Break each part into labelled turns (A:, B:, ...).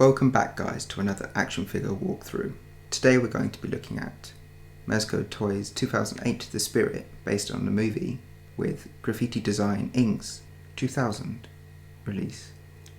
A: Welcome back guys to another action figure walkthrough. Today we're going to be looking at Mezcotoys 2008 The Spirit, based on the movie, with Graffiti Design Inc.'s 2000 release.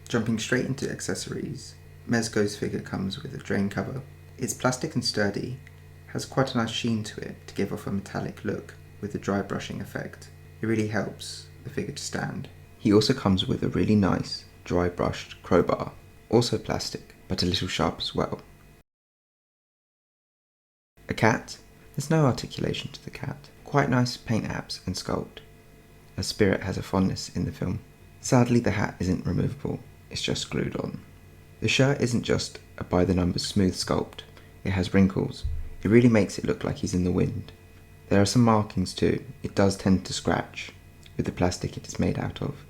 A: Jumping straight into accessories, Mezco's figure comes with a drain cover. It's plastic and sturdy, has quite a nice sheen to it to give off a metallic look with a dry brushing effect. It really helps the figure to stand. He also comes with a really nice dry brushed crowbar. Also plastic, but a little sharp as well. A cat. There's no articulation to the cat. Quite nice paint apps and sculpt. A spirit has a fondness in the film. Sadly the hat isn't removable, it's just glued on. The shirt isn't just a by the numbers smooth sculpt, it has wrinkles. It really makes it look like he's in the wind. There are some markings too, it does tend to scratch with the plastic it is made out of.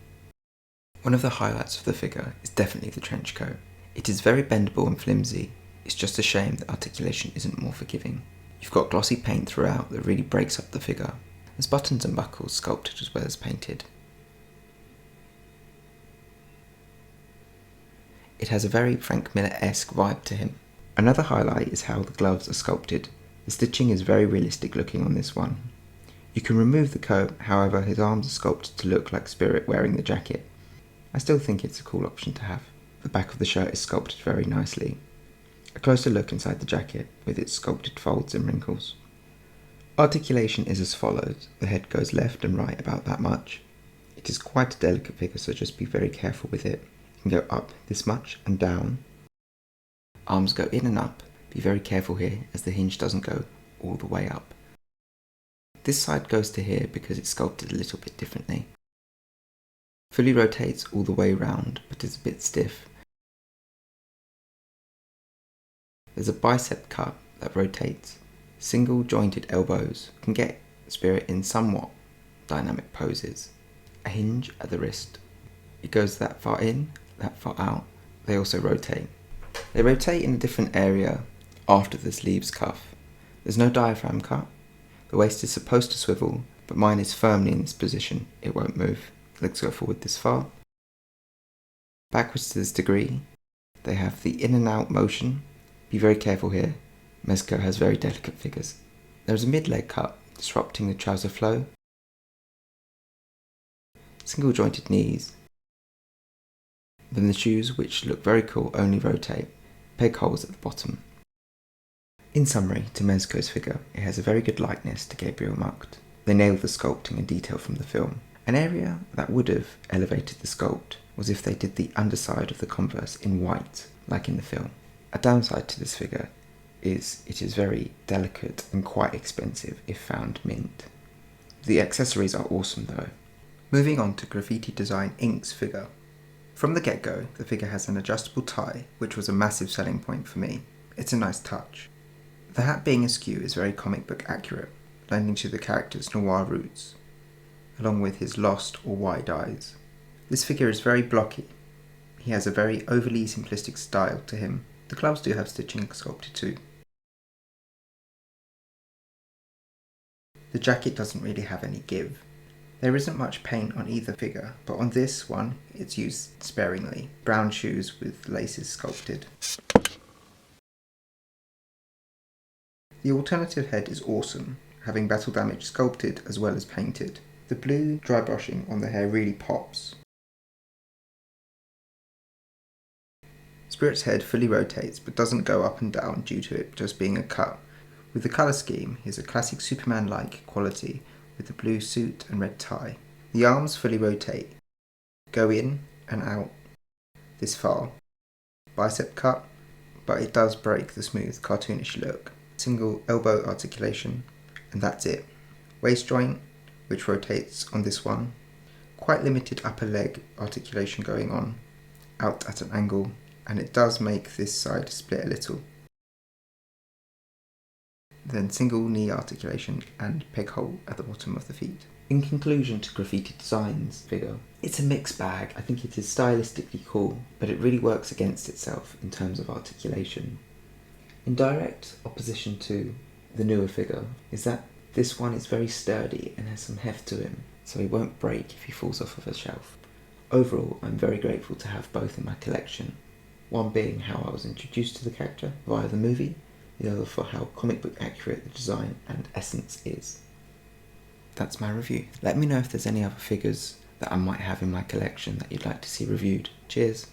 A: One of the highlights of the figure is definitely the trench coat. It is very bendable and flimsy. It's just a shame that articulation isn't more forgiving. You've got glossy paint throughout that really breaks up the figure. There's buttons and buckles sculpted as well as painted. It has a very Frank Miller-esque vibe to him. Another highlight is how the gloves are sculpted. The stitching is very realistic looking on this one. You can remove the coat, however his arms are sculpted to look like Spirit wearing the jacket. I still think it's a cool option to have. The back of the shirt is sculpted very nicely. A closer look inside the jacket with its sculpted folds and wrinkles. Articulation is as follows. The head goes left and right about that much. It is quite a delicate figure, so just be very careful with it. You can go up this much and down. Arms go in and up. Be very careful here as the hinge doesn't go all the way up. This side goes to here because it's sculpted a little bit differently. Fully rotates all the way round, but is a bit stiff. There's a bicep cut that rotates. Single jointed elbows can get Spirit in somewhat dynamic poses. A hinge at the wrist. It goes that far in, that far out. They also rotate. They rotate in a different area after the sleeves cuff. There's no diaphragm cut. The waist is supposed to swivel, but mine is firmly in this position. It won't move. Legs go forward this far. Backwards to this degree. They have the in and out motion. Be very careful here. Mezco has very delicate figures. There is a mid-leg cut, disrupting the trouser flow. Single jointed knees. Then the shoes, which look very cool, only rotate. Peg holes at the bottom. In summary, to Mezco's figure, it has a very good likeness to Gabriel Macht. They nailed the sculpting and detail from the film. An area that would have elevated the sculpt was if they did the underside of the Converse in white, like in the film. A downside to this figure is it is very delicate and quite expensive if found mint. The accessories are awesome though. Moving on to Graffiti Design Inc.'s figure. From the get-go, the figure has an adjustable tie, which was a massive selling point for me. It's a nice touch. The hat being askew is very comic book accurate, lending to the character's noir roots, along with his lost or wide eyes. This figure is very blocky. He has a very overly simplistic style to him. The gloves do have stitching sculpted too. The jacket doesn't really have any give. There isn't much paint on either figure, but on this one it's used sparingly. Brown shoes with laces sculpted. The alternative head is awesome, having battle damage sculpted as well as painted. The blue dry brushing on the hair really pops. Spirit's head fully rotates but doesn't go up and down due to it just being a cut. With the colour scheme, he has a classic Superman-like quality with the blue suit and red tie. The arms fully rotate, go in and out this far. Bicep cut, but it does break the smooth, cartoonish look. Single elbow articulation, and that's it. Waist joint, which rotates on this one. Quite limited upper leg articulation going on, out at an angle, and it does make this side split a little. Then single knee articulation and peg hole at the bottom of the feet. In conclusion to Graffiti Designs figure, it's a mixed bag. I think it is stylistically cool, but it really works against itself in terms of articulation. In direct opposition to the newer figure is that this one is very sturdy and has some heft to him, so he won't break if he falls off of a shelf. Overall, I'm very grateful to have both in my collection. one being how I was introduced to the character via the movie, the other for how comic book accurate the design and essence is. That's my review. Let me know if there's any other figures that I might have in my collection that you'd like to see reviewed. Cheers!